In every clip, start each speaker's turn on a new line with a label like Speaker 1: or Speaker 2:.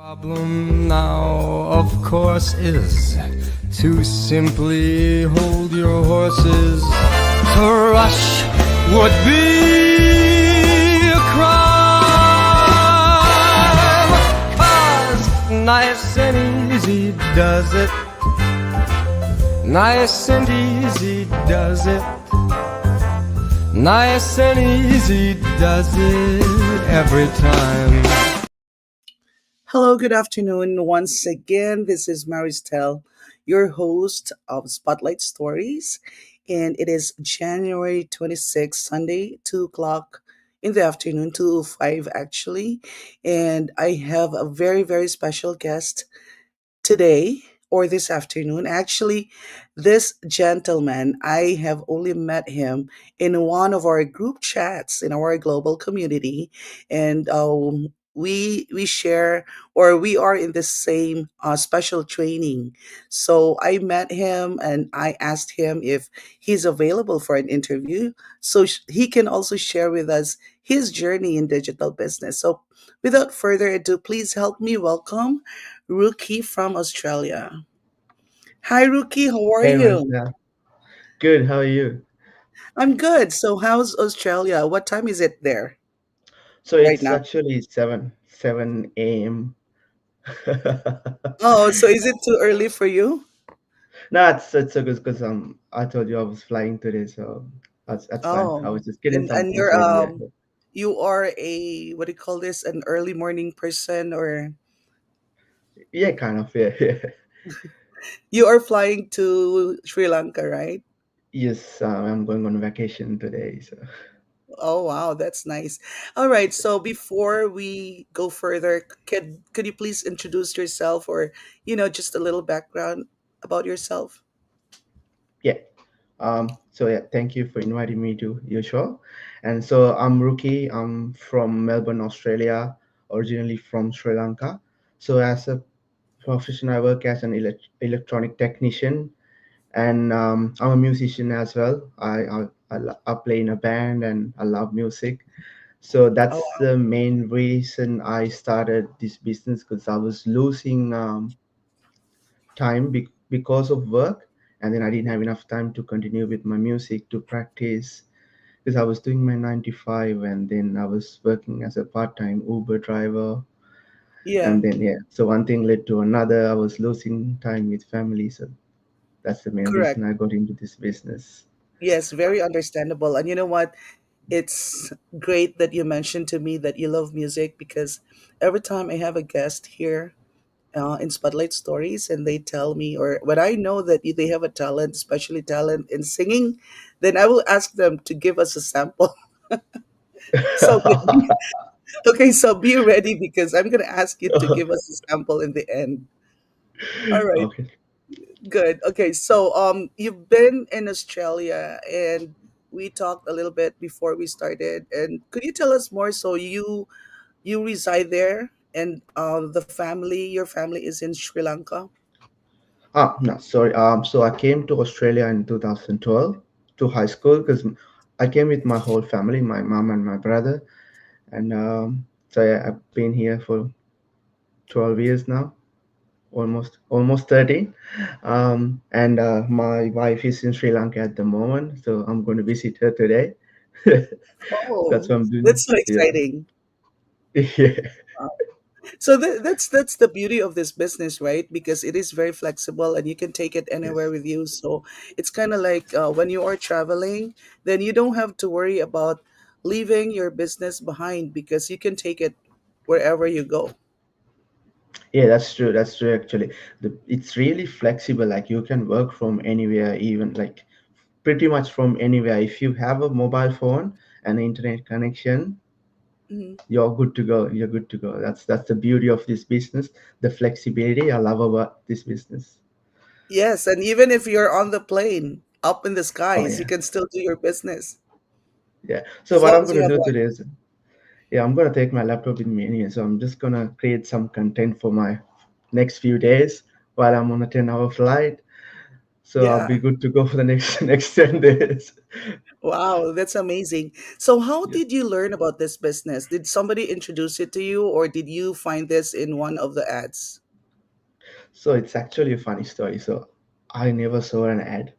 Speaker 1: Problem now, of course, is to simply hold your horses. To rush would be a crime. 'Cause nice and easy does it. Nice and easy does it. Nice and easy does it every time.
Speaker 2: Hello, good afternoon. Once again, this is Maristel, your host of Spotlight Stories, and it is January 26th, Sunday, 2 o'clock in the afternoon, 2:05 actually, and I have a very, very special guest today or this afternoon. Actually, this gentleman, I have only met him in one of our group chats in our global community, and we share or we are in the same special training. So I met him and I asked him if he's available for an interview so he can also share with us his journey in digital business. So without further ado, please help me welcome Rookie from Australia. Hi, Rookie. How are
Speaker 3: Hey,
Speaker 2: you?
Speaker 3: Marcel. Good. How are you?
Speaker 2: I'm good. So, how's Australia? What time is it there
Speaker 3: So
Speaker 2: right
Speaker 3: it's
Speaker 2: now?
Speaker 3: actually seven a.m.
Speaker 2: Oh, so is it too early for you?
Speaker 3: No, it's so good because I told you I was flying today, so that's fine. I
Speaker 2: Oh,
Speaker 3: was just getting some
Speaker 2: and
Speaker 3: things
Speaker 2: you're
Speaker 3: ready. Yeah,
Speaker 2: you are a what do you call this? An early morning person, or
Speaker 3: yeah, kind of. Yeah, yeah.
Speaker 2: you are flying to Sri Lanka, right?
Speaker 3: Yes, I'm going on vacation today. So
Speaker 2: Oh wow, that's nice. All right, so before we go further, could you please introduce yourself or just a little background about yourself?
Speaker 3: yeah. So yeah, thank you for inviting me to your show. And so I'm Rookie. I'm from Melbourne, Australia, originally from Sri Lanka. So as a profession, I work as an electronic technician, and I'm a musician as well. I play in a band and I love music. So
Speaker 2: Oh
Speaker 3: that's
Speaker 2: wow.
Speaker 3: the main reason I started this business because I was losing time because of work, and then I didn't have enough time to continue with my music to practice because I was doing my 9 to 5 and then I was working as a part-time Uber driver.
Speaker 2: Yeah,
Speaker 3: And then yeah, so one thing led to another. I was losing time with family, so that's the main
Speaker 2: correct.
Speaker 3: reason I got into this business.
Speaker 2: Yes, very understandable. And you know what? It's great that you mentioned to me that you love music because every time I have a guest here in Spotlight Stories and they tell me, or when I know that they have a talent, especially talent in singing, then I will ask them to give us a sample. So, okay, so be ready because I'm going to ask you to give us a sample in the end. All right,
Speaker 3: Okay.
Speaker 2: good. Okay, so you've been in Australia and we talked a little bit before we started. And could you tell us more? So you reside there and your family is in Sri Lanka?
Speaker 3: No, sorry. So I came to Australia in 2012 to high school because I came with my whole family, my mom and my brother, and so yeah, I've been here for 12 years now, almost 13. And my wife is in Sri Lanka at the moment, so I'm going to visit her today. That's
Speaker 2: Oh,
Speaker 3: what I'm doing.
Speaker 2: that's so
Speaker 3: Yeah,
Speaker 2: exciting.
Speaker 3: yeah,
Speaker 2: So that's the beauty of this business, right? Because it is very flexible and you can take it anywhere
Speaker 3: yes.
Speaker 2: with you. So it's kind of like when you are traveling, then you don't have to worry about leaving your business behind because you can take it wherever you go.
Speaker 3: Yeah, that's true. That's true. Actually, it's really flexible. Like you can work from anywhere, even like pretty much from anywhere. If you have a mobile phone and internet connection,
Speaker 2: Mhm.
Speaker 3: you're good to go. You're good to go. That's the beauty of this business. The flexibility I love about this business.
Speaker 2: Yes, and even if you're on the plane up in the
Speaker 3: Oh
Speaker 2: skies, you
Speaker 3: yeah,
Speaker 2: can still do your business
Speaker 3: yeah. So
Speaker 2: as
Speaker 3: what
Speaker 2: long
Speaker 3: I'm
Speaker 2: as you
Speaker 3: gonna
Speaker 2: have
Speaker 3: do
Speaker 2: one.
Speaker 3: today is, yeah, I'm gonna take my laptop with me anyway. So I'm just gonna create some content for my next few days while I'm on a 10-hour flight. So I'll
Speaker 2: Yeah.
Speaker 3: be good to go for the next next 10 days.
Speaker 2: Wow, that's amazing. So, how
Speaker 3: Yes.
Speaker 2: did you learn about this business? Did somebody introduce it to you, or did you find this in one of the ads?
Speaker 3: So it's actually a funny story. So I never saw an ad.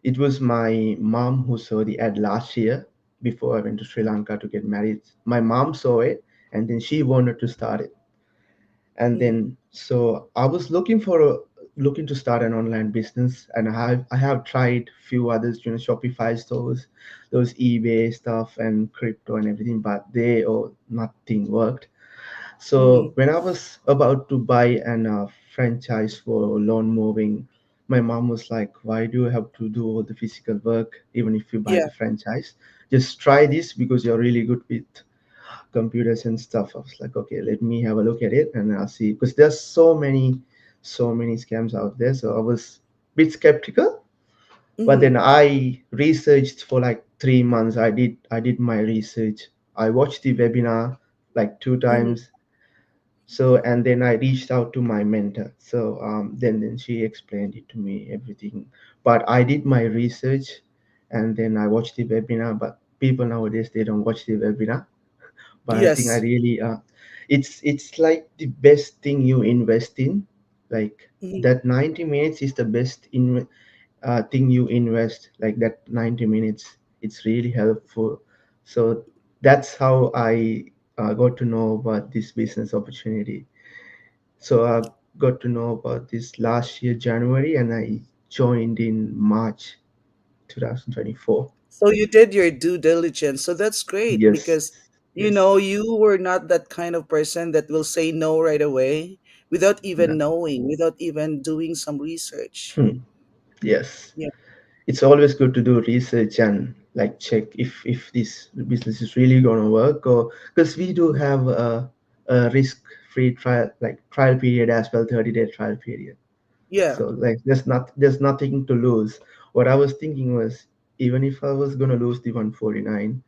Speaker 3: It was my mom who saw the ad last year before I went to Sri Lanka to get married. My mom saw it and then she wanted to start it. And
Speaker 2: Mm-hmm.
Speaker 3: then so I was looking to start an online business, and I have tried few others, Shopify stores, those eBay stuff and crypto and everything, but they or nothing worked. So
Speaker 2: Mm-hmm.
Speaker 3: when I was about to buy an franchise for lawn mowing, my mom was like, "Why do you have to do all the physical work even if you buy
Speaker 2: Yeah.
Speaker 3: the franchise? Just try this because you're really good with computers and stuff." I was like, "Okay, let me have a look at it and I'll see." Because there's so many scams out there. So I was a bit skeptical, but then
Speaker 2: Mm-hmm.
Speaker 3: I researched for like 3 months. I did my research. I watched the webinar like two
Speaker 2: Mm-hmm.
Speaker 3: times. So and then I reached out to my mentor. So then she explained it to me everything. But I did my research, and then I watched the webinar. But people nowadays they don't watch the webinar. But I think I
Speaker 2: Yes.
Speaker 3: really it's like the best thing you invest in. Like
Speaker 2: Mm-hmm.
Speaker 3: that 90 minutes is the best thing you invest. Like that 90 minutes, it's really helpful. So that's how I got to know about this business opportunity. So I got to know about this last year, January, and I joined in March 2024.
Speaker 2: So you did your due diligence. So that's great
Speaker 3: Yes,
Speaker 2: because
Speaker 3: yes,
Speaker 2: you were not that kind of person that will say no right away without even
Speaker 3: no,
Speaker 2: knowing, without even doing some research.
Speaker 3: hmm, yes.
Speaker 2: Yeah.
Speaker 3: It's always good to do research and like check if this business is really gonna work, or because we do have a risk-free trial period as well, 30-day trial period.
Speaker 2: Yeah.
Speaker 3: So like there's nothing to lose. What I was thinking was, even if I was gonna lose the 149,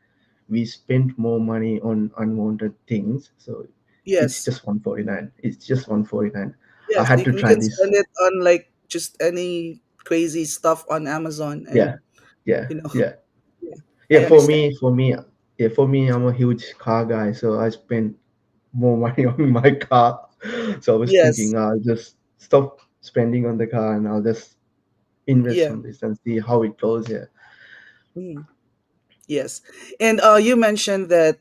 Speaker 3: we spent more money on unwanted things. So it's
Speaker 2: Yes.
Speaker 3: just 149. It's just 149. I
Speaker 2: Yes.
Speaker 3: had to
Speaker 2: We
Speaker 3: try
Speaker 2: can
Speaker 3: this.
Speaker 2: spend it on like just any crazy stuff on Amazon
Speaker 3: Yeah,
Speaker 2: and
Speaker 3: yeah,
Speaker 2: you know,
Speaker 3: yeah,
Speaker 2: yeah,
Speaker 3: yeah.
Speaker 2: I
Speaker 3: For
Speaker 2: understand.
Speaker 3: me, yeah, for me, I'm a huge car guy, so I spend more money on my car. So I was
Speaker 2: Yes.
Speaker 3: thinking I'll just stop spending on the car and I'll just invest
Speaker 2: Yeah.
Speaker 3: on this and see how it goes here.
Speaker 2: Mm. Yes. And you mentioned that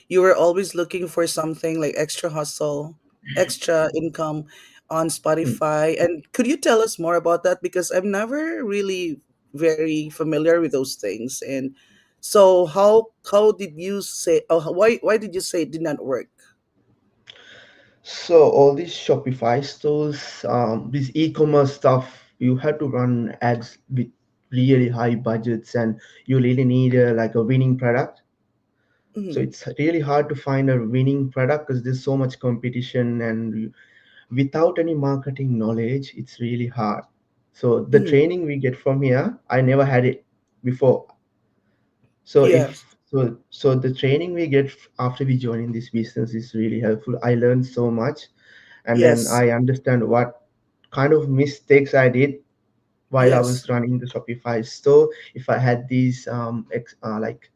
Speaker 2: you were always looking for something like extra hustle, extra income on
Speaker 3: Hmm.
Speaker 2: Spotify. And could you tell us more about that? Because I'm never really very familiar with those things. And so how did you say why did you say it did not work?
Speaker 3: So all these Shopify stores, this e-commerce stuff, you have to run ads with really high budgets, and you really need like a winning product. So
Speaker 2: Mm-hmm.
Speaker 3: it's really hard to find a winning product because there's so much competition, and without any marketing knowledge, it's really hard. So the
Speaker 2: Mm-hmm.
Speaker 3: training we get from here, I never had it before. So
Speaker 2: Yes.
Speaker 3: the training we get after we join in this business is really helpful. I learned so much, and then
Speaker 2: Yes.
Speaker 3: I understand what kind of mistakes I did while I
Speaker 2: Yes.
Speaker 3: was running the Shopify store. If I had these like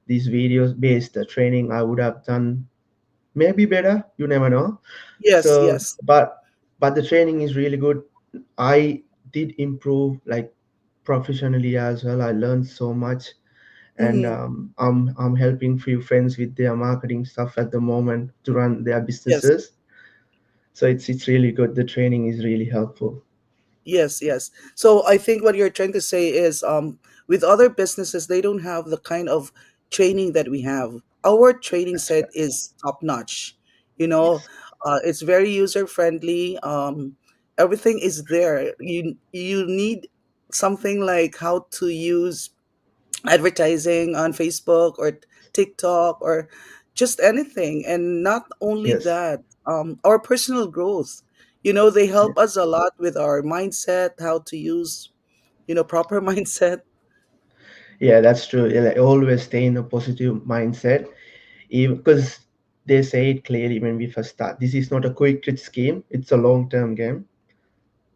Speaker 3: these videos based training, I would have done maybe better. You never know.
Speaker 2: Yes.
Speaker 3: So,
Speaker 2: Yes.
Speaker 3: but the training is really good. I did improve like professionally as well. I learned so much, and
Speaker 2: Mm-hmm.
Speaker 3: I'm helping few friends with their marketing stuff at the moment to run their
Speaker 2: Yes.
Speaker 3: businesses. So it's really good. The training is really helpful.
Speaker 2: Yes, yes. So I think what you're trying to say is with other businesses they don't have the kind of training that we have. Our training
Speaker 3: That's
Speaker 2: set
Speaker 3: right.
Speaker 2: is top notch. You know,
Speaker 3: Yes.
Speaker 2: it's very user friendly. Everything is there. You need something like how to use advertising on Facebook or TikTok or just anything. And not only
Speaker 3: Yes.
Speaker 2: that, our personal growth. They
Speaker 3: Yeah.
Speaker 2: help us a lot with our mindset, how to use, proper mindset.
Speaker 3: Yeah, that's true. Yeah, like, always stay in a positive mindset, even because they say it clearly when we first start. This is not a quick hit scheme. It's a long term game.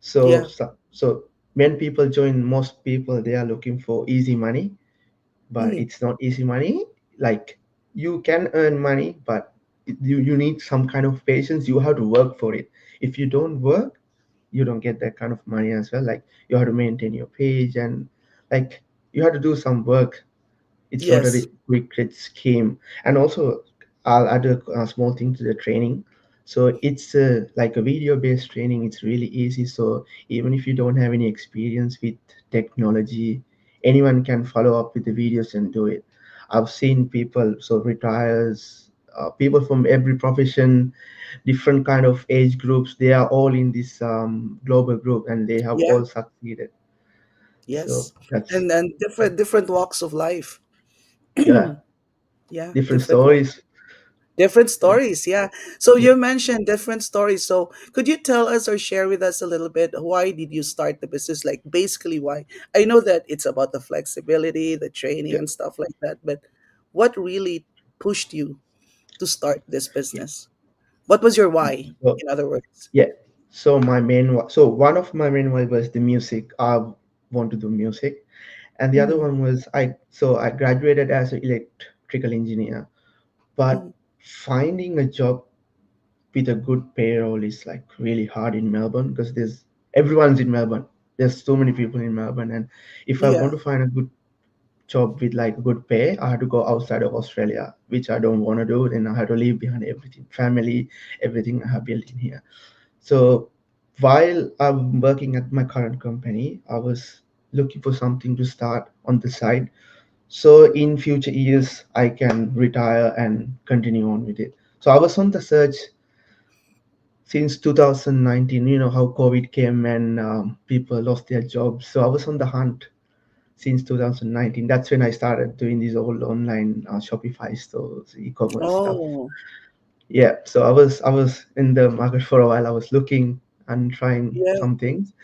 Speaker 3: So,
Speaker 2: Yeah.
Speaker 3: so so when people join, most people they are looking for easy money, but
Speaker 2: Mhm.
Speaker 3: it's not easy money. Like, you can earn money, but you need some kind of patience. You have to work for it. If you don't work, you don't get that kind of money as well. Like, you have to maintain your page, and like, you have to do some work. It's not a
Speaker 2: Yes.
Speaker 3: quick hit scheme. And also, I'll add a small thing to the training. So it's like a video based training. It's really easy. So even if you don't have any experience with technology, anyone can follow up with the videos and do it. I've seen people, so retires, people from every profession, different kind of age groups, they are all in this global group, and they have
Speaker 2: Yeah.
Speaker 3: all succeeded. So
Speaker 2: Yes.
Speaker 3: that's,
Speaker 2: And different walks of life.
Speaker 3: yeah,
Speaker 2: Yeah,
Speaker 3: different
Speaker 2: different walks.
Speaker 3: stories.
Speaker 2: Different
Speaker 3: Yeah.
Speaker 2: stories, yeah. So
Speaker 3: Yeah.
Speaker 2: you mentioned different stories. So could you tell us or share with us a little bit, why did you start the business? Like, basically why? I know that it's about the flexibility, the training
Speaker 3: Yeah.
Speaker 2: and stuff like that, but what really pushed you to start this business? What was your why,
Speaker 3: So,
Speaker 2: in other words?
Speaker 3: yeah. So so one of my main why was the music. I want to do music, and the other
Speaker 2: Mm,
Speaker 3: one was I graduated as an electrical engineer, but
Speaker 2: mm,
Speaker 3: finding a job with a good payroll is like really hard in Melbourne, because everyone's in Melbourne. There's so many people in Melbourne, and if I want
Speaker 2: yeah,
Speaker 3: to find a good job with like good pay, I had to go outside of Australia, which I don't want to do. Then I had to leave behind everything, family, everything I have built in here. So while I'm working at my current company, I was looking for something to start on the side. So in future years, I can retire and continue on with it. So I was on the search since 2019. You know how COVID came, and people lost their jobs. So I was on the hunt since 2019. That's when I started doing these old online Shopify stores, e-commerce stuff.
Speaker 2: oh,
Speaker 3: Yeah, so I was in the market for a while. I was looking and trying
Speaker 2: yeah,
Speaker 3: some things.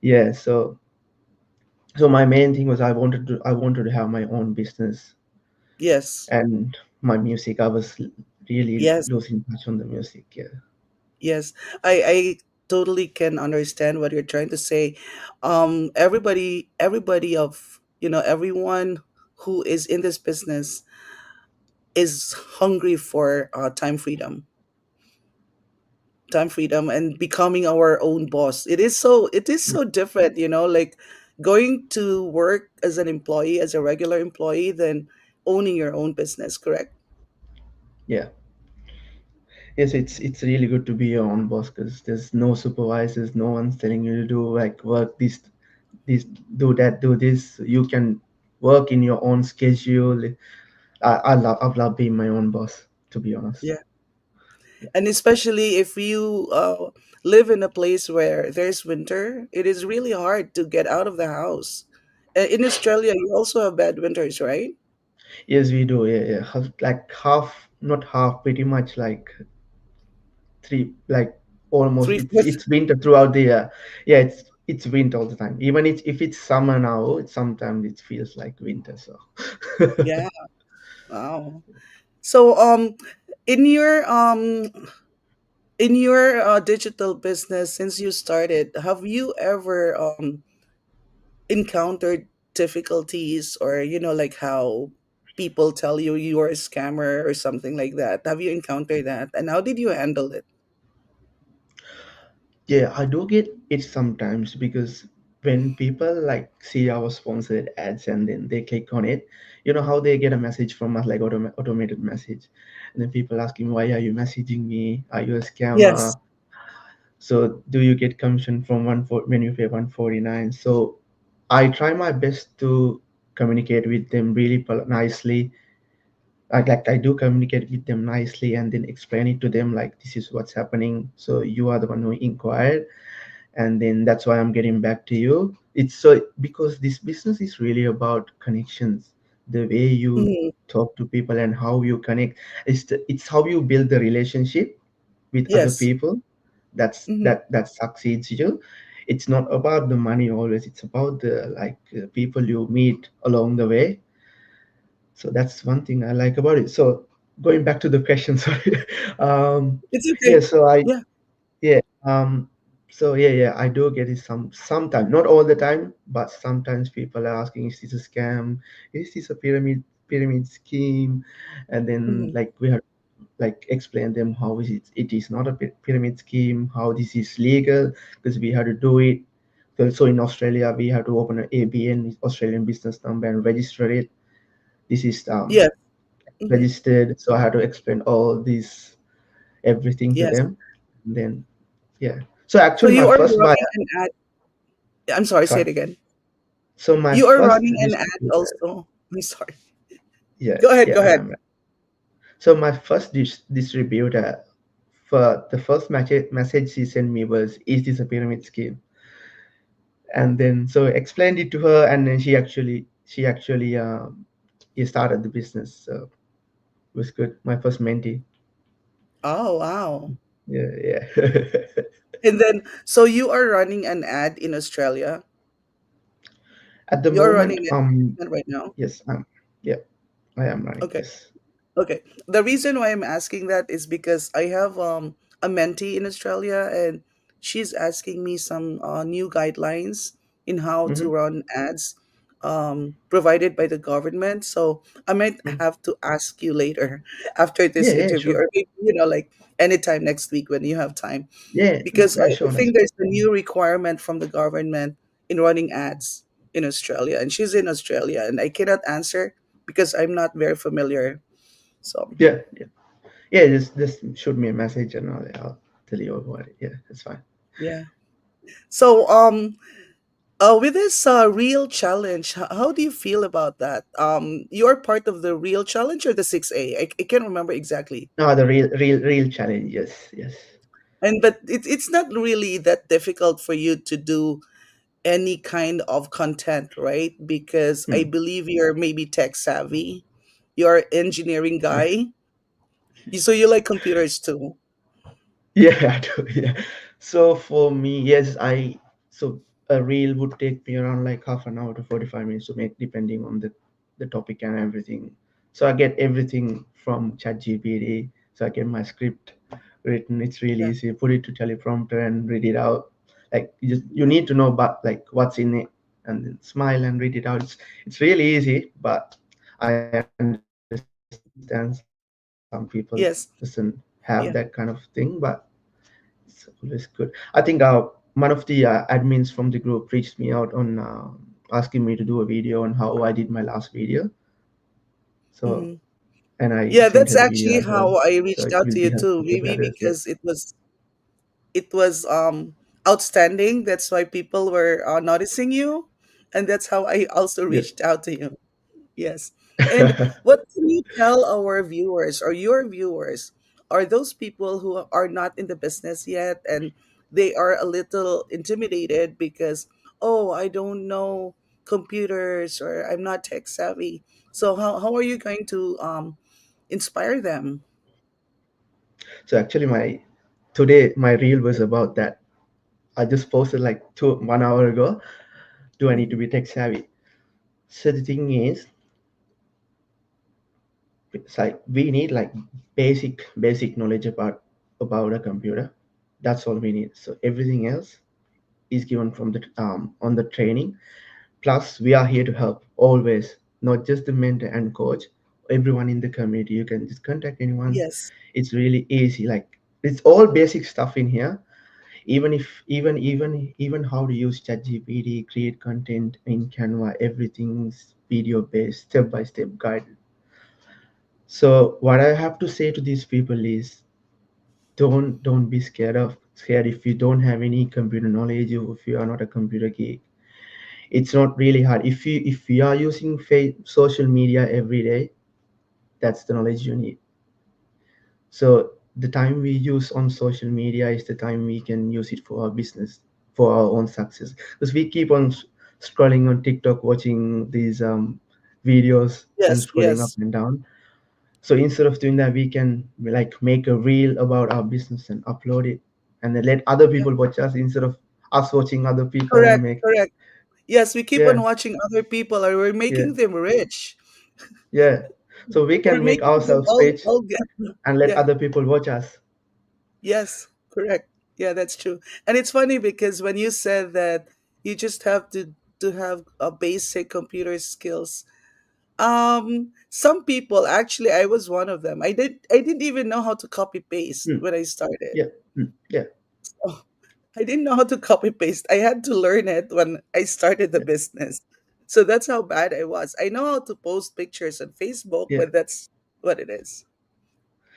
Speaker 3: Yeah, so my main thing was I wanted to have my own business,
Speaker 2: yes,
Speaker 3: and my music. I was really
Speaker 2: yes,
Speaker 3: losing touch on the music. Yeah,
Speaker 2: yes. I totally can understand what you're trying to say. Everybody of, everyone who is in this business is hungry for time freedom and becoming our own boss. It is so different, like going to work as an employee, as a regular employee, than owning your own business, correct?
Speaker 3: yeah. Yes, it's really good to be your own boss, because there's no supervisors, no one's telling you to do like work this, do that, do this. You can work in your own schedule. I love being my own boss, to be honest.
Speaker 2: Yeah. And especially if you live in a place where there's winter, it is really hard to get out of the house. In Australia, you also have bad winters, right?
Speaker 3: Yes, we do. Yeah, yeah. Like half, not half, pretty much like three, like almost.
Speaker 2: Three
Speaker 3: It's
Speaker 2: fifths.
Speaker 3: it's winter throughout the year. Yeah, it's winter all the time. Even if it's summer now, sometimes it feels like winter. So
Speaker 2: Yeah. Wow. So, in your digital business, since you started, have you ever encountered difficulties, or like how people tell you you're a scammer or something like that? Have you encountered that, and how did you handle it?
Speaker 3: yeah, I do get it sometimes, because when people like see our sponsored ads and then they click on it, you know how they get a message from us, like automated message, and then people asking, why are you messaging me? Are you a
Speaker 2: Yes.
Speaker 3: scammer? So do you get commission from when you pay 149? So I try my best to communicate with them really nicely. Like I do communicate with them nicely, and then explain it to them like, this is what's happening. So you are the one who inquired, and then that's why I'm getting back to you. It's so, because this business is really about connections. The way you
Speaker 2: Mhm.
Speaker 3: talk to people and how you connect, it's how you build the relationship with other
Speaker 2: Yes.
Speaker 3: people.
Speaker 2: Hmm.
Speaker 3: That succeeds you. It's not about the money always. It's about the people you meet along the way. So that's one thing I like about it. So going back to the question, sorry. um
Speaker 2: It's
Speaker 3: yeah
Speaker 2: okay.
Speaker 3: so I
Speaker 2: Yeah.
Speaker 3: yeah So yeah, I do get it sometimes, not all the time, but sometimes people are asking, is this a scam? Is this a pyramid scheme? And then
Speaker 2: Mhm.
Speaker 3: like we have like explain them how is it is not a pyramid scheme, how this is legal, because we had to do it. So in Australia we have to open an ABN, Australian business number, and register it. This is
Speaker 2: Yes. Hmm.
Speaker 3: registered, so I had to explain all this everything to
Speaker 2: Yes.
Speaker 3: them. And then yeah, so
Speaker 2: So
Speaker 3: actually my
Speaker 2: you are
Speaker 3: first buyer,
Speaker 2: running an ad. I'm sorry, say
Speaker 3: sorry,
Speaker 2: it again.
Speaker 3: so my
Speaker 2: You are
Speaker 3: first
Speaker 2: running an ad
Speaker 3: distributor,
Speaker 2: also. I'm sorry.
Speaker 3: yeah,
Speaker 2: Go ahead,
Speaker 3: yeah,
Speaker 2: go
Speaker 3: I
Speaker 2: ahead.
Speaker 3: am. So my first distributor, for the first message she sent me was, "Is this a pyramid scheme?" And then so I explained it to her, and then she started the business. So it was good. My first mentee.
Speaker 2: Oh, wow.
Speaker 3: Yeah, yeah.
Speaker 2: And then, so you are running an ad in Australia.
Speaker 3: At the
Speaker 2: You're
Speaker 3: moment,
Speaker 2: running it right now.
Speaker 3: yes, yeah, I am running.
Speaker 2: Okay.
Speaker 3: Yes.
Speaker 2: Okay. The reason why I'm asking that is because I have a mentee in Australia, and she's asking me some new guidelines in how to
Speaker 3: Mm-hmm.
Speaker 2: run ads provided by the government. So I might have to ask you later after this
Speaker 3: Yeah, yeah,
Speaker 2: interview,
Speaker 3: sure.
Speaker 2: or maybe, like anytime next week when you have time,
Speaker 3: Yeah,
Speaker 2: because
Speaker 3: yeah,
Speaker 2: I
Speaker 3: sure. That's
Speaker 2: think there's a new requirement from the government in running ads in Australia, and she's in Australia, and I cannot answer because I'm not very familiar. So
Speaker 3: yeah, yeah, yeah. Just shoot me a message and I'll tell you about it. Yeah, that's fine.
Speaker 2: yeah. So with this real challenge, how do you feel about that? You're part of the real challenge or the 6A? I can't remember exactly.
Speaker 3: No, the real challenge. Yes, yes.
Speaker 2: And but it's not really that difficult for you to do any kind of content, right? Because I
Speaker 3: Hmm.
Speaker 2: believe you're maybe tech savvy. You're an engineering
Speaker 3: Yeah.
Speaker 2: guy. So you like computers too.
Speaker 3: Yeah, I do. Yeah. So for me, yes, so a reel would take me around like half an hour to 45 minutes to make, depending on the topic and everything. So I get everything from ChatGPT. So I get my script written. It's really
Speaker 2: Yeah.
Speaker 3: easy. Put it to teleprompter and read it out. Like you need to know but like what's in it, and then smile and read it out. It's really easy, but I understand some people doesn't have that kind of
Speaker 2: Yes.
Speaker 3: thing, but
Speaker 2: Yeah.
Speaker 3: it's always good. I think one of the admins from the group reached me out on asking me to do a video on how I did my last video. So,
Speaker 2: Hmm.
Speaker 3: and I sent her
Speaker 2: Yeah,
Speaker 3: the
Speaker 2: that's
Speaker 3: video as well.
Speaker 2: actually how I
Speaker 3: So it
Speaker 2: reached
Speaker 3: will be
Speaker 2: out to you
Speaker 3: helpful
Speaker 2: too.
Speaker 3: for the
Speaker 2: Maybe
Speaker 3: others. Yeah.
Speaker 2: because it was outstanding. That's why people were noticing you, and that's how I also
Speaker 3: Yes.
Speaker 2: reached out to you. Yes. And what can you tell our viewers or your viewers? Are those people who are not in the business yet, and they are a little intimidated because, oh, I don't know computers, or I'm not tech savvy. So how are you going to inspire them?
Speaker 3: So actually, my today my reel was about that. I just posted like 1 hour ago. Do I need to
Speaker 2: Mhm.
Speaker 3: be tech savvy? So the thing is, it's like we need like basic knowledge about a computer. That's all we need. So everything else is given from the on the training. Plus, we are here to help always, not just the mentor and coach. Everyone in the community, you can just contact anyone.
Speaker 2: Yes.
Speaker 3: It's really easy. Like it's all basic stuff in here. Even if even how to use ChatGPT, create content in Canva, everything's video based, step by step guide. So what I have to say to these people is don't be scared if you don't have any computer knowledge, or if you are not a computer geek. It's not really hard. If you are using social media every day, that's the knowledge you need. So the time we use on social media is the time we can use it for our business, for our own success, because we keep on scrolling on TikTok, watching these videos and
Speaker 2: Yes.
Speaker 3: scrolling up
Speaker 2: Yes.
Speaker 3: and down. So instead of doing that, we can like make a reel about our business and upload it, and then let other
Speaker 2: Yeah.
Speaker 3: people watch us instead of us watching other people and
Speaker 2: Correct.
Speaker 3: make.
Speaker 2: Correct. Yes, we keep
Speaker 3: Yeah,
Speaker 2: on watching other people, or we're
Speaker 3: yeah,
Speaker 2: making them rich.
Speaker 3: yeah. So we
Speaker 2: We're
Speaker 3: can make
Speaker 2: making them
Speaker 3: ourselves rich
Speaker 2: all get.
Speaker 3: and let
Speaker 2: Yeah.
Speaker 3: other people watch us.
Speaker 2: Yes. Correct. Yeah, that's true. And it's funny because when you said that you just have to have a basic computer skills. Some people, actually I was one of them. I didn't even know how to copy paste
Speaker 3: Mm,
Speaker 2: when I started.
Speaker 3: yeah, yeah,
Speaker 2: Oh, I didn't know how to copy paste. I had to learn it when I started the
Speaker 3: yeah,
Speaker 2: business. So that's how bad I was. I know how to post pictures on Facebook,
Speaker 3: yeah.
Speaker 2: but that's what it is.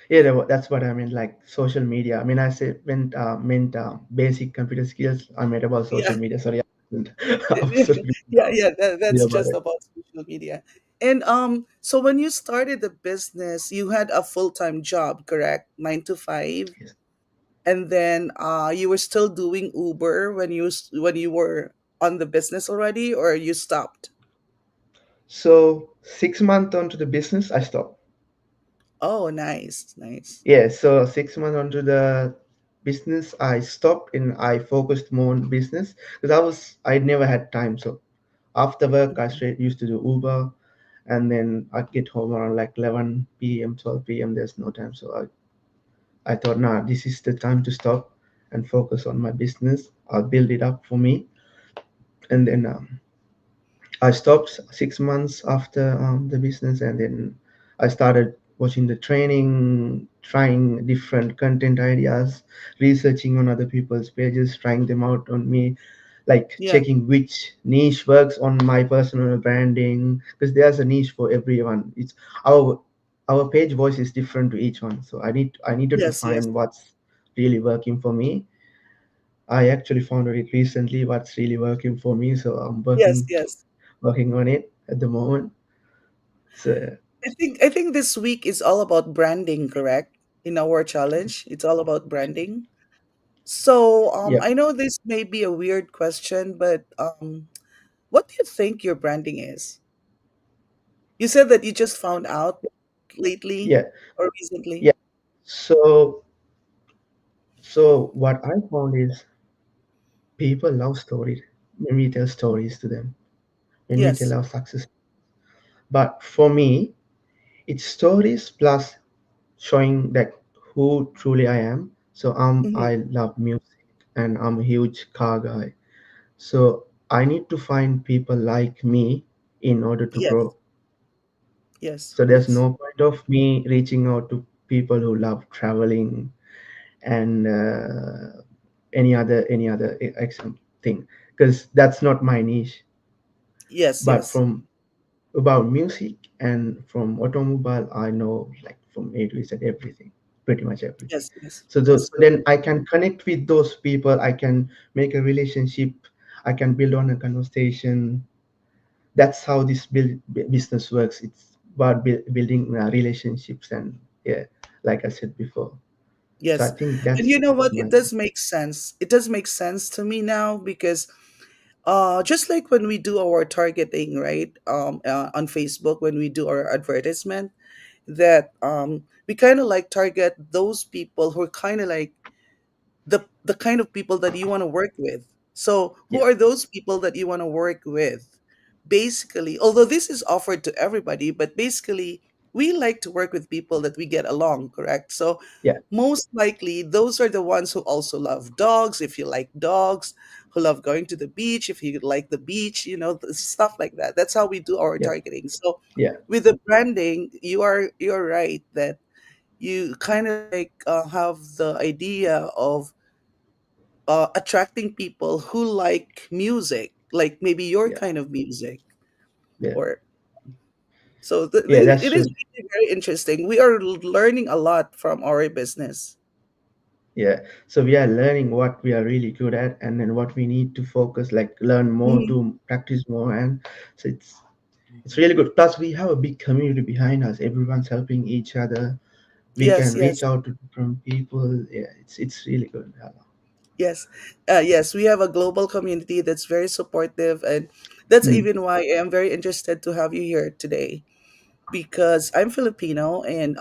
Speaker 3: Yeah, that's what I mean. Like social media. I mean, I said meant basic computer skills. I meant about social
Speaker 2: Yeah.
Speaker 3: media. Sorry, I wasn't absolutely
Speaker 2: Yeah,
Speaker 3: clear
Speaker 2: that's
Speaker 3: about
Speaker 2: just
Speaker 3: it.
Speaker 2: about social media. And so when you started the business, you had a full-time job, correct? 9 to 5.
Speaker 3: Yes.
Speaker 2: And then you were still doing Uber when when you were on the business already, or you stopped?
Speaker 3: So 6 months onto the business, I stopped.
Speaker 2: Oh, nice, nice.
Speaker 3: Yeah. So 6 months onto the business, I stopped and I focused more on business because I never had time. So after work, I straight used to do Uber, and then I'd get home around like 11 p.m., 12 p.m. There's no time. So I thought, nah, this is the time to stop and focus on my business. I'll build it up for me. And then I stopped 6 months after the business, and then I started watching the training, trying different content ideas, researching on other people's pages, trying them out on me, like
Speaker 2: Yeah.
Speaker 3: checking which niche works on my personal branding, because there's a niche for everyone. It's our our page voice is different to each one, so I needed to
Speaker 2: Yes, yes.
Speaker 3: find what's really working for me. I actually found it recently what's really working for me, so I'm
Speaker 2: Yes, yes.
Speaker 3: working on it at the moment. So
Speaker 2: I think this week is all about branding, correct? In our challenge, it's all about branding. So,
Speaker 3: yeah,
Speaker 2: I know this may be a weird question, but what do you think your branding is? You said that you just found out lately
Speaker 3: yeah,
Speaker 2: or recently.
Speaker 3: yeah. So so what I found is people love stories when we tell stories to them, when we tell
Speaker 2: Yes.
Speaker 3: our success. But for me, it's stories plus showing that who truly I am. So
Speaker 2: Hmm.
Speaker 3: I love music and I'm a huge car guy. So I need to find people like me in order to
Speaker 2: Yes.
Speaker 3: grow.
Speaker 2: Yes.
Speaker 3: So there's
Speaker 2: Yes.
Speaker 3: no point of me reaching out to people who love traveling and any other thing, because that's not my niche.
Speaker 2: Yes.
Speaker 3: But
Speaker 2: Yes.
Speaker 3: from about music and from automobile, I know like from A to Z everything, pretty much everything.
Speaker 2: Yes. Yes.
Speaker 3: So
Speaker 2: That's good.
Speaker 3: then I can connect with those people. I can make a relationship. I can build on a conversation. That's how this business works. It's about building relationships and yeah, like I said before. So I
Speaker 2: Yes.
Speaker 3: think
Speaker 2: And
Speaker 3: that's
Speaker 2: you know what?
Speaker 3: my
Speaker 2: It does make sense. It does make sense to me now because just like when we do our targeting, right? On Facebook, when we do our advertisement, that we kind of like target those people who are kind of like the kind of people that you want to work with. So, who
Speaker 3: yeah,
Speaker 2: are those people that you want to work with? Basically, although this is offered to everybody, but basically, we like to work with people that we get along, correct? So,
Speaker 3: yeah,
Speaker 2: most likely, those are the ones who also love dogs, if you like dogs, who love going to the beach, if you like the beach, stuff like that. That's how we do our
Speaker 3: yeah,
Speaker 2: targeting. So,
Speaker 3: yeah,
Speaker 2: with the branding, you're right that you kind of like have the idea of attracting people who like music, like maybe your
Speaker 3: yeah,
Speaker 2: kind of music,
Speaker 3: yeah,
Speaker 2: or so
Speaker 3: yeah. That's
Speaker 2: it
Speaker 3: true.
Speaker 2: is really very interesting. We are learning a lot from our business.
Speaker 3: Yeah. So we are learning what we are really good at, and then what we need to focus, like learn more,
Speaker 2: Mhm.
Speaker 3: do practice more, and so it's really good. Plus, we have a big community behind us. Everyone's helping each other. We
Speaker 2: Yes,
Speaker 3: can reach
Speaker 2: yes,
Speaker 3: out to different people. Yeah, it's really good.
Speaker 2: yes, yes. We have a global community that's very supportive, and that's
Speaker 3: Mm,
Speaker 2: even why I'm very interested to have you here today, because I'm Filipino, and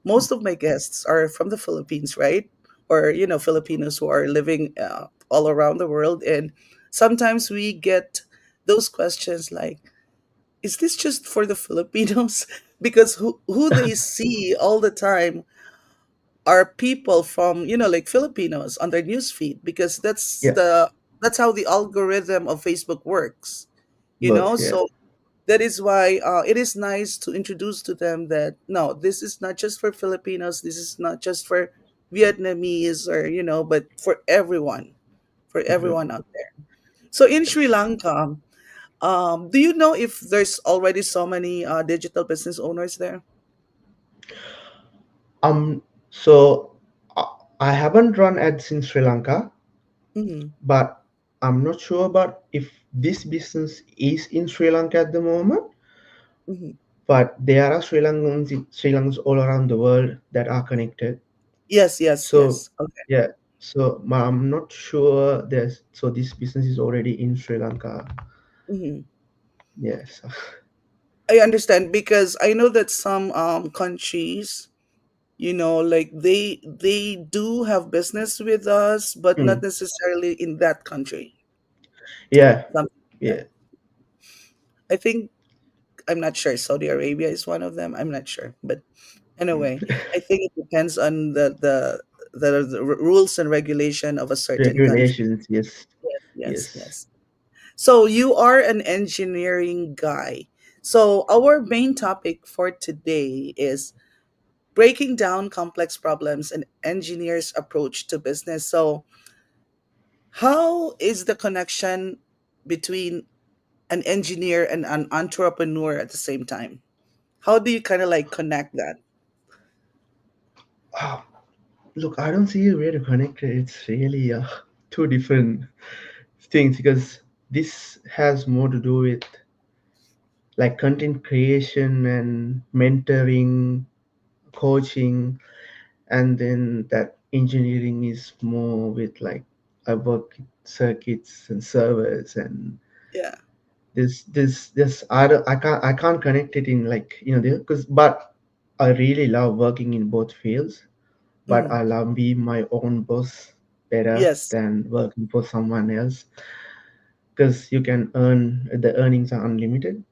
Speaker 2: most of my guests are from the Philippines, right? Or Filipinos who are living all around the world, and sometimes we get those questions like, "Is this just for the Filipinos?" Because who they see all the time are people from, like Filipinos on their newsfeed, because
Speaker 3: Yeah,
Speaker 2: that's how the algorithm of Facebook works.
Speaker 3: works. Yeah.
Speaker 2: So that is why it is nice to introduce to them that no, this is not just for Filipinos, this is not just for Vietnamese, or but for everyone out there. So in Sri
Speaker 3: Yes.
Speaker 2: Lanka, do you know if there's already so many digital business owners there?
Speaker 3: So uh, I haven't run ads in Sri Lanka,
Speaker 2: Mm-hmm.
Speaker 3: but I'm not sure about if this business is in Sri Lanka at the moment.
Speaker 2: Mm-hmm.
Speaker 3: But there are Sri Lankans all around the world that are connected.
Speaker 2: Yes, yes,
Speaker 3: So
Speaker 2: yes. Okay.
Speaker 3: yeah, so I'm not sure there's so this business is already in Sri Lanka.
Speaker 2: Mm-hmm.
Speaker 3: Yes.
Speaker 2: I understand, because I know that some countries, like they do have business with us, but not
Speaker 3: Mm.
Speaker 2: necessarily in that country.
Speaker 3: Yeah,
Speaker 2: Something like that.
Speaker 3: yeah.
Speaker 2: I think, I'm not sure. Saudi Arabia is one of them. I'm not sure, but anyway, I think it depends on the rules and regulation of a certain country.
Speaker 3: Regulations, yes,
Speaker 2: Yes,
Speaker 3: yes.
Speaker 2: yes. So you are an engineering guy. So our main topic for today is breaking down complex problems and engineers' approach to business. So how is the connection between an engineer and an entrepreneur at the same time? How do you kind of like connect that?
Speaker 3: Wow. Look, I don't see a way to connect it. It's really two different things because this has more to do with like content creation and mentoring, coaching, and then that engineering is more with like I work with circuits and servers and
Speaker 2: Yeah.
Speaker 3: this I can't connect it in like because but I really love working in both fields, but
Speaker 2: Hmm.
Speaker 3: I love being my own boss better
Speaker 2: Yes.
Speaker 3: than working for someone else because you can earn the earnings are unlimited.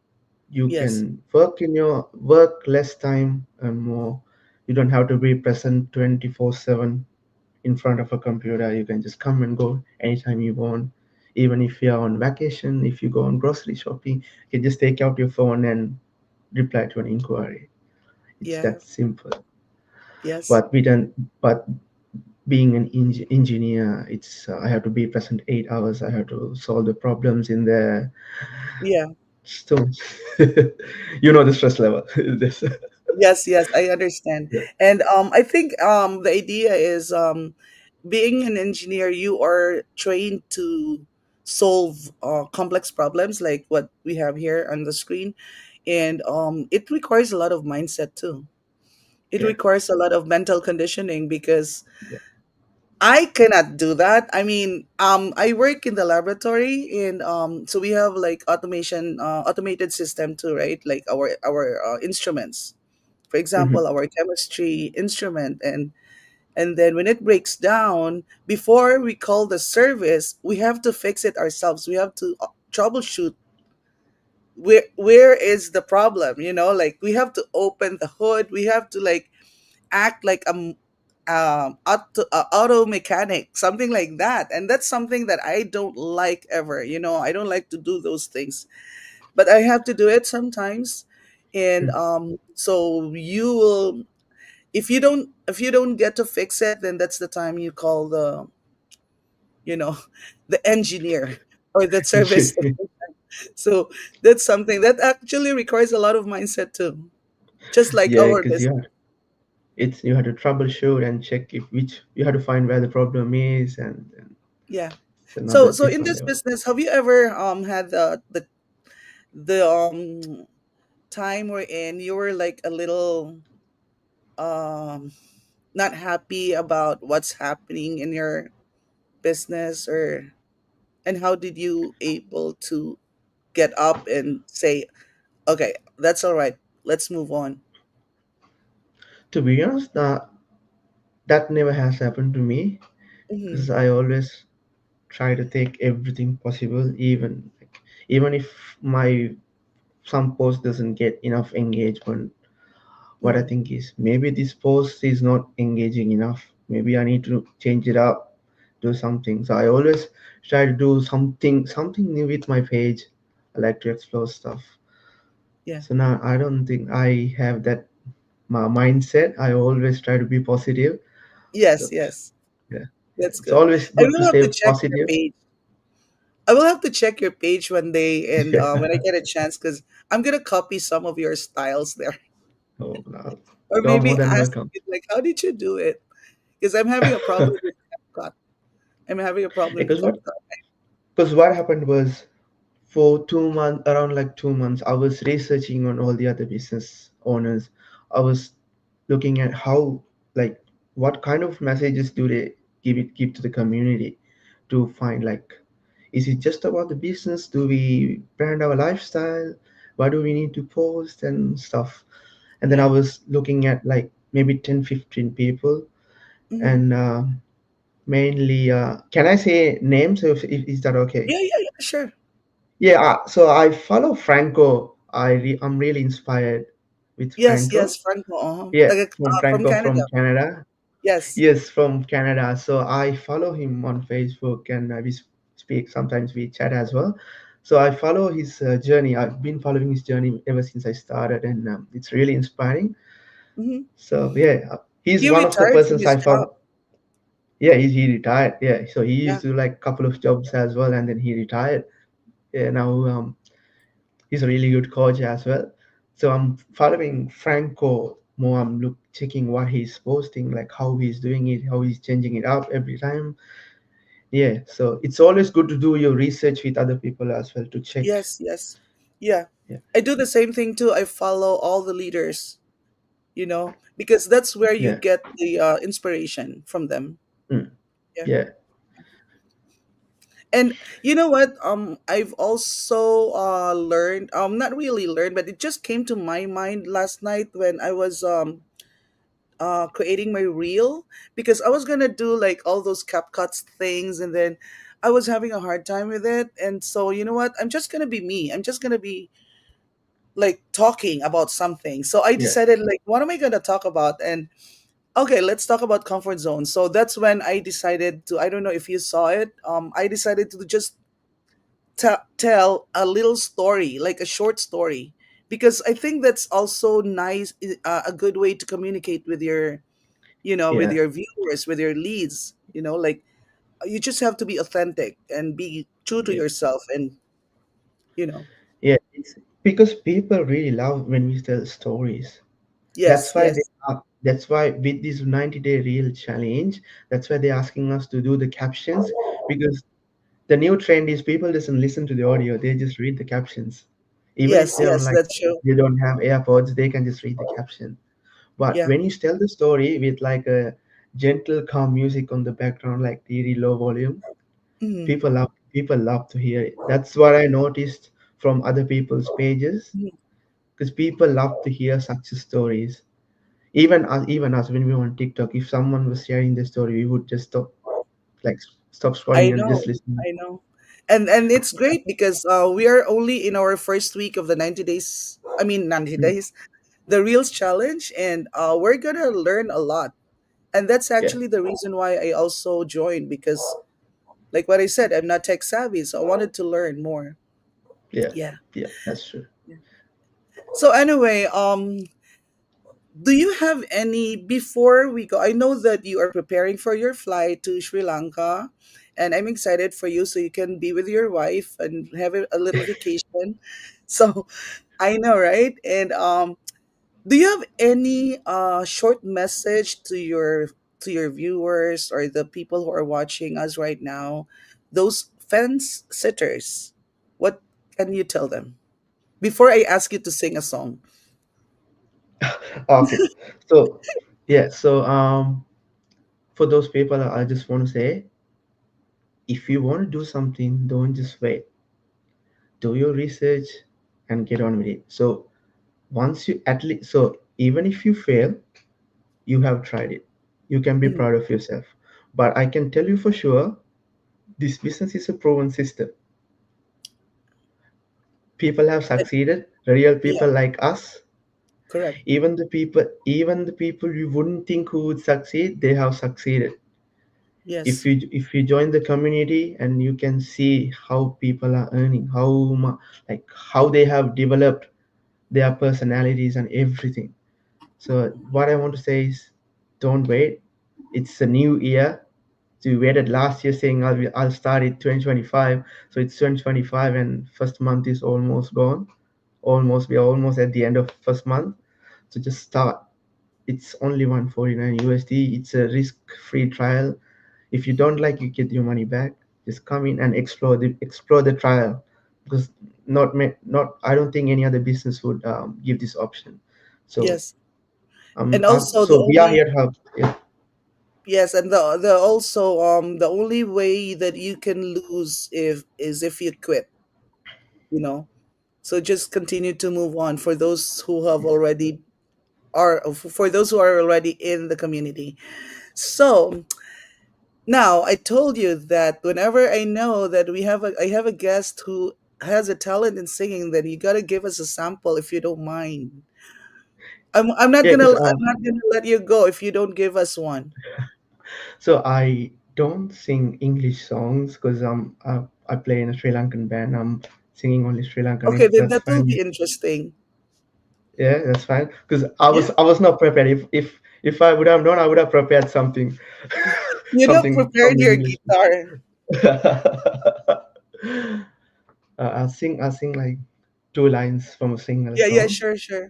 Speaker 3: You
Speaker 2: Yes.
Speaker 3: can work in your work less time and more. You don't have to be present 24/7 in front of a computer. You can just come and go anytime you want. Even if you're on vacation, if you go on grocery shopping, you can just take out your phone and reply to an inquiry. It's
Speaker 2: Yeah.
Speaker 3: that simple.
Speaker 2: Yes.
Speaker 3: But we don't. But being an engineer, it's I have to be present 8 hours. I have to solve the problems in there.
Speaker 2: Yeah.
Speaker 3: So, the stress level. This,
Speaker 2: Yes. Yes. I understand.
Speaker 3: yeah,
Speaker 2: And I think the idea is being an engineer, you are trained to solve complex problems like what we have here on the screen, and it requires a lot of mindset too. It
Speaker 3: yeah,
Speaker 2: requires a lot of mental conditioning, because
Speaker 3: yeah.
Speaker 2: I cannot do that. I mean, I work in the laboratory, and so we have like automated system too, right? Like our instruments. For
Speaker 3: Mhm.
Speaker 2: example, our chemistry instrument, and then when it breaks down, before we call the service, we have to fix it ourselves. We have to troubleshoot where is the problem. Like we have to open the hood. We have to like act like auto mechanic, something like that. And that's something that I don't like ever. I don't like to do those things, but I have to do it sometimes. And so you will, if you don't get to fix it, then that's the time you call you know the engineer or the service. So that's something that actually requires a lot of mindset too, just like
Speaker 3: Yeah,
Speaker 2: our
Speaker 3: because
Speaker 2: business.
Speaker 3: you have to troubleshoot and check if which you have to find where the problem is, and
Speaker 2: Yeah.
Speaker 3: it's another
Speaker 2: So in
Speaker 3: different
Speaker 2: this
Speaker 3: level.
Speaker 2: business, have you ever had the time wherein you were like a little um not happy about what's happening in your business, or and how did you able to get up and say, okay, that's all right, let's move on?
Speaker 3: To be honest, that never has happened to me
Speaker 2: Hmm.
Speaker 3: because I always try to take everything possible, even if my some post doesn't get enough engagement what I
Speaker 2: Mm.
Speaker 3: think is maybe this post is not engaging enough. Maybe I need to change it up, do something. So I always try to do something new with my page. I like to explore stuff.
Speaker 2: Yeah.
Speaker 3: So now I don't think I have that mindset. I always try to be positive.
Speaker 2: Yes,
Speaker 3: So
Speaker 2: yes.
Speaker 3: yeah, yeah.
Speaker 2: That's
Speaker 3: It's
Speaker 2: good.
Speaker 3: always
Speaker 2: I
Speaker 3: good to
Speaker 2: will have
Speaker 3: stay
Speaker 2: to check your
Speaker 3: positive.
Speaker 2: page. I will have to check your page one day, and when I
Speaker 3: Yeah.
Speaker 2: get a chance, because I'm gonna copy some of your styles there,
Speaker 3: Oh, no.
Speaker 2: or
Speaker 3: You're more
Speaker 2: maybe
Speaker 3: than
Speaker 2: ask
Speaker 3: welcome.
Speaker 2: you like, "How did you do it?" Because I'm having a problem with CapCut. I'm having a problem with
Speaker 3: Because what
Speaker 2: CapCut.
Speaker 3: because what happened was for 2 months, around like 2 months, I was researching on all the other business owners. I was looking at how, like, what kind of messages do they give to the community to find, like, is it just about the business? Do we brand our lifestyle? What do we need to post and stuff? And then I
Speaker 2: Yeah.
Speaker 3: was looking at like maybe 10, 15 people,
Speaker 2: Hmm.
Speaker 3: and mainly, can I say names? If is that okay?
Speaker 2: Yeah, yeah, yeah. Sure.
Speaker 3: Yeah, so I follow Franco. I'm really inspired with
Speaker 2: Yes,
Speaker 3: Franco.
Speaker 2: yes, Franco.
Speaker 3: Yeah,
Speaker 2: Like,
Speaker 3: from
Speaker 2: from
Speaker 3: Franco
Speaker 2: Canada.
Speaker 3: from Canada.
Speaker 2: Yes.
Speaker 3: Yes, from Canada. So I follow him on Facebook, and we speak. Sometimes we chat as well. So I follow his journey. I've been following his journey ever since I started, and it's really inspiring.
Speaker 2: Hmm.
Speaker 3: So yeah, he's
Speaker 2: He
Speaker 3: one of the
Speaker 2: retired from
Speaker 3: persons
Speaker 2: his
Speaker 3: I
Speaker 2: job.
Speaker 3: follow. Yeah, he retired. Yeah, so he
Speaker 2: Yeah.
Speaker 3: used to like couple of jobs as well, and then he retired. Yeah, now he's a really good coach as well. So I'm following Franco more. I'm checking what he's posting, like how he's doing it, how he's changing it up every time. Yeah, so it's always good to do your research with other people as well to check.
Speaker 2: Yes, yes. Yeah.
Speaker 3: Yeah,
Speaker 2: I do the same thing too. I follow all the leaders, because that's where you
Speaker 3: yeah,
Speaker 2: get the inspiration from them.
Speaker 3: mm,
Speaker 2: Yeah.
Speaker 3: yeah,
Speaker 2: And you know what? I've also learned, not really learned, but it just came to my mind last night when I was creating my reel, because I was gonna do like all those CapCuts things, and then I was having a hard time with it. And so you know what? I'm just gonna be me. I'm just gonna be like talking about something. So I
Speaker 3: yeah,
Speaker 2: decided, like, what am I gonna talk about? And okay, let's talk about comfort zone. So that's when I decided to. I don't know if you saw it. I decided to just tell a little story, like a short story, because I think that's also nice, a good way to communicate with with
Speaker 3: yeah,
Speaker 2: your viewers, with your leads. Like, you just have to be authentic and be true to
Speaker 3: yeah,
Speaker 2: yourself, and you know,
Speaker 3: yeah. It's because people really love when we tell stories.
Speaker 2: yes,
Speaker 3: That's why they
Speaker 2: yes,
Speaker 3: are. That's why with this 90-day real challenge, that's why they're asking us to do the captions, because the new trend is people doesn't listen to the audio, they just read the captions. Even if
Speaker 2: yes,
Speaker 3: they're on,
Speaker 2: yes,
Speaker 3: like,
Speaker 2: that's true.
Speaker 3: they don't have AirPods, they can just read the caption. But
Speaker 2: Yeah.
Speaker 3: when you tell the story with like a gentle calm music on the background, like really low volume,
Speaker 2: Mhm.
Speaker 3: people love to hear it. That's what I noticed from other people's pages,
Speaker 2: Mhm.
Speaker 3: because people love to hear such stories. Even us when we were on TikTok, if someone was sharing the story, we would just stop, like, stop
Speaker 2: I
Speaker 3: scrolling and
Speaker 2: know,
Speaker 3: just listen.
Speaker 2: I know. And it's great because we are only in our first week of the 90 days. I mean, 90
Speaker 3: Mm,
Speaker 2: days, the Reels challenge, and we're gonna learn a lot. And that's
Speaker 3: yeah,
Speaker 2: actually the reason why I also joined, because, like what I said, I'm not tech savvy, so I wanted to learn more.
Speaker 3: yeah,
Speaker 2: Yeah.
Speaker 3: yeah. That's true.
Speaker 2: Yeah. So anyway, do you have any, before we go? I know that you are preparing for your flight to Sri Lanka, and I'm excited for you so you can be with your wife and have a little vacation. So I know, right? And do you have any short message to your viewers or the people who are watching us right now, those fence sitters? What can you tell them before I ask you to sing a song?
Speaker 3: Okay, so yeah, so for those people, I just want to say, if you want to do something, don't just wait. Do your research and get on with it. So once you at least, so even if you fail, you have tried it. You can be
Speaker 2: Mhm.
Speaker 3: proud of yourself. But I can tell you for sure, this business is a proven system. People have
Speaker 2: Uh,
Speaker 3: succeeded, real
Speaker 2: Yeah,
Speaker 3: people like us.
Speaker 2: Correct.
Speaker 3: Even the people you wouldn't think who would succeed, they have succeeded. if
Speaker 2: Yes.
Speaker 3: you if you join the community, and you can see how people are earning, like how they have developed their personalities and everything. So what I want to say is, don't wait. It's a new year. So you waited last year saying I'll start it 2025. So it's 2025 and first month is almost gone. Almost, we are almost at the end of first month. So just start. It's only 149 USD. It's a risk-free trial. If you don't like, you get your money back. Just come in and explore the trial, because not I don't think any other business would give this option. So
Speaker 2: Yes. And also the
Speaker 3: so we are
Speaker 2: only
Speaker 3: here to help. Yeah,
Speaker 2: yes, and the also the only way that you can lose if you quit, you know. So just continue to move on for those who have already are for those who are already in the community. So now I told you that whenever I know that I have a guest who has a talent in singing, then you gotta give us a sample if you don't mind.
Speaker 3: yeah.
Speaker 2: I'm not gonna let you go if you don't give us one.
Speaker 3: So I don't sing English songs because I play in a Sri Lankan band. I'm singing only Sri Lankan.
Speaker 2: Okay,
Speaker 3: If
Speaker 2: then
Speaker 3: that's
Speaker 2: that will
Speaker 3: fine.
Speaker 2: be interesting.
Speaker 3: Yeah, that's fine. Because I
Speaker 2: Yeah.
Speaker 3: was I was not prepared. If I would have known, I would have prepared something,
Speaker 2: You know,
Speaker 3: something
Speaker 2: prepared
Speaker 3: from the
Speaker 2: your
Speaker 3: English.
Speaker 2: guitar.
Speaker 3: I'll sing like two lines from a single
Speaker 2: Yeah, yeah,
Speaker 3: song.
Speaker 2: sure, sure.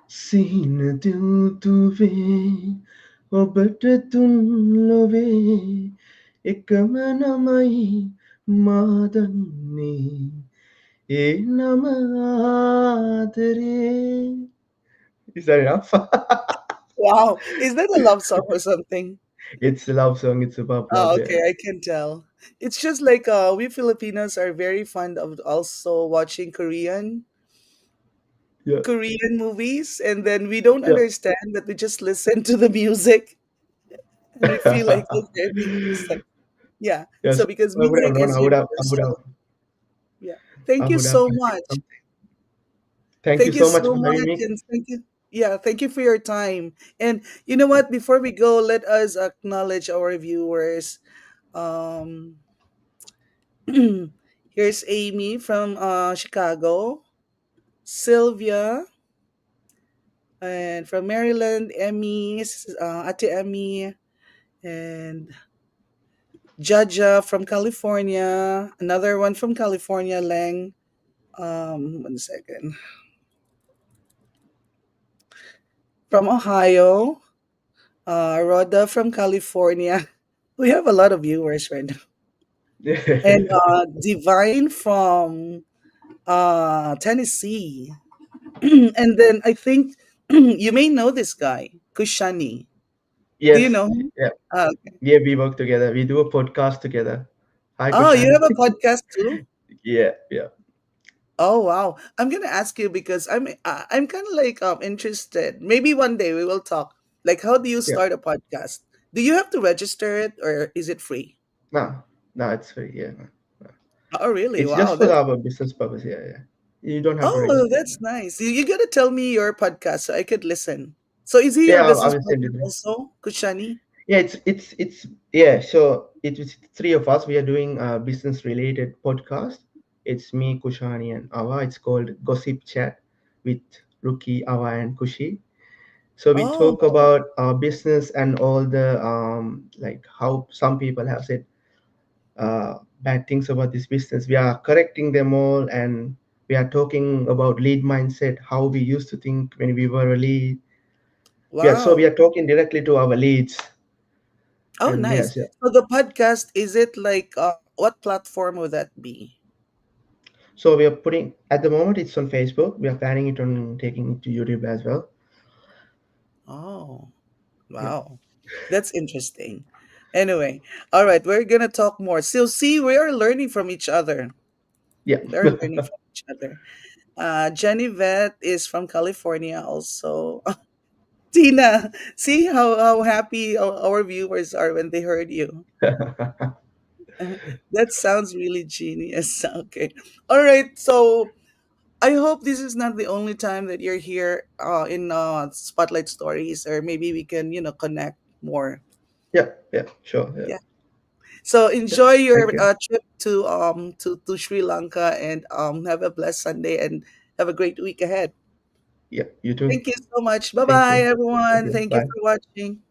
Speaker 3: Seen dil tuve ඔබට තුන් ලොවේ එකම නමයි මාදන්නේ ඒ නම ආදරේ. Is that enough?
Speaker 2: Wow. Is that a love song or something?
Speaker 3: It's a love song. It's about love.
Speaker 2: Oh,
Speaker 3: Yeah,
Speaker 2: okay, I can tell. It's just like we Filipinos are very fond of also watching
Speaker 3: yeah,
Speaker 2: Korean movies, and then we don't
Speaker 3: yeah.
Speaker 2: understand that we just listen to the music and we feel like okay, because like yeah.
Speaker 3: Yes,
Speaker 2: So because
Speaker 3: I would have
Speaker 2: music
Speaker 3: known.
Speaker 2: is
Speaker 3: I would have. I would have.
Speaker 2: universal. Yeah. Thank
Speaker 3: I
Speaker 2: you
Speaker 3: would have
Speaker 2: so
Speaker 3: guessed
Speaker 2: much.
Speaker 3: something. Thank you
Speaker 2: Thank you
Speaker 3: so much
Speaker 2: so
Speaker 3: for having
Speaker 2: much,
Speaker 3: me.
Speaker 2: and thank you. Yeah, thank you for your time. And you know what? Before we go, let us acknowledge our viewers. Um, here's Amy from Chicago, Sylvia, and from Maryland, Emmy, Ate Emmy, and Jaja from California. Another one from California, Lang. 1 second. From Ohio, Rhoda from California. We have a lot of viewers right now. And Divine from Tennessee. And then I think you may know this guy, Kushani. Do you
Speaker 3: Yes.
Speaker 2: know him?
Speaker 3: Yeah.
Speaker 2: Okay.
Speaker 3: Yeah. We work together. We do a podcast together. Hi,
Speaker 2: Oh, you
Speaker 3: Kushani.
Speaker 2: have a podcast too?
Speaker 3: Yeah. Yeah.
Speaker 2: Oh wow! I'm gonna ask you because I'm kind of like interested. Maybe one day we will talk. Like, how do you
Speaker 3: Yeah.
Speaker 2: start a podcast? Do you have to register it or is it free?
Speaker 3: No. No. It's free. Yeah. No, no.
Speaker 2: Oh really?
Speaker 3: It's
Speaker 2: Wow!
Speaker 3: just for
Speaker 2: That's
Speaker 3: our business purpose. Yeah. Yeah. You don't have to
Speaker 2: oh
Speaker 3: register.
Speaker 2: that's nice. You gotta tell me your podcast so I could listen. So is he your
Speaker 3: Yeah. I
Speaker 2: business
Speaker 3: will send
Speaker 2: partner
Speaker 3: it.
Speaker 2: also, Kushani?
Speaker 3: Yeah. It's yeah. So it's three of us. We are doing a business related podcast. It's me, Kushani, and Awa. It's called Gossip Chat with Ruki, Awa, and Kushi. So we talk
Speaker 2: Oh
Speaker 3: about business and all the like how some people have said bad things about this business. We are correcting them all, and we are talking about lead mindset, how we used to think when we were a lead. So we
Speaker 2: wow!
Speaker 3: are talking directly to our leads,
Speaker 2: Oh
Speaker 3: and
Speaker 2: nice.
Speaker 3: yes, yeah.
Speaker 2: So the podcast is it like what platform would that be?
Speaker 3: So we are putting at the moment it's on Facebook. We are planning it on taking it to YouTube as well.
Speaker 2: Oh
Speaker 3: Yeah,
Speaker 2: wow, that's interesting. Anyway, all right, we're gonna talk more. So see, we are learning from each other.
Speaker 3: yeah.
Speaker 2: We are learning from each other. Jenny Vet is from California also. Tina, see how happy our viewers are when they heard you. That sounds really genius. Okay. All right. So I hope this is not the only time that you're here in Spotlight Stories, or maybe we can, connect more.
Speaker 3: Yeah, yeah, sure, yeah,
Speaker 2: Yeah. So
Speaker 3: yeah.
Speaker 2: enjoy your
Speaker 3: Thank you.
Speaker 2: trip to Sri Lanka, and have a blessed Sunday, and have a great week ahead.
Speaker 3: Yeah, you too.
Speaker 2: Thank you so much. Bye
Speaker 3: Thank
Speaker 2: bye,
Speaker 3: you. Thank
Speaker 2: everyone.
Speaker 3: you.
Speaker 2: Thank you
Speaker 3: Bye.
Speaker 2: for watching.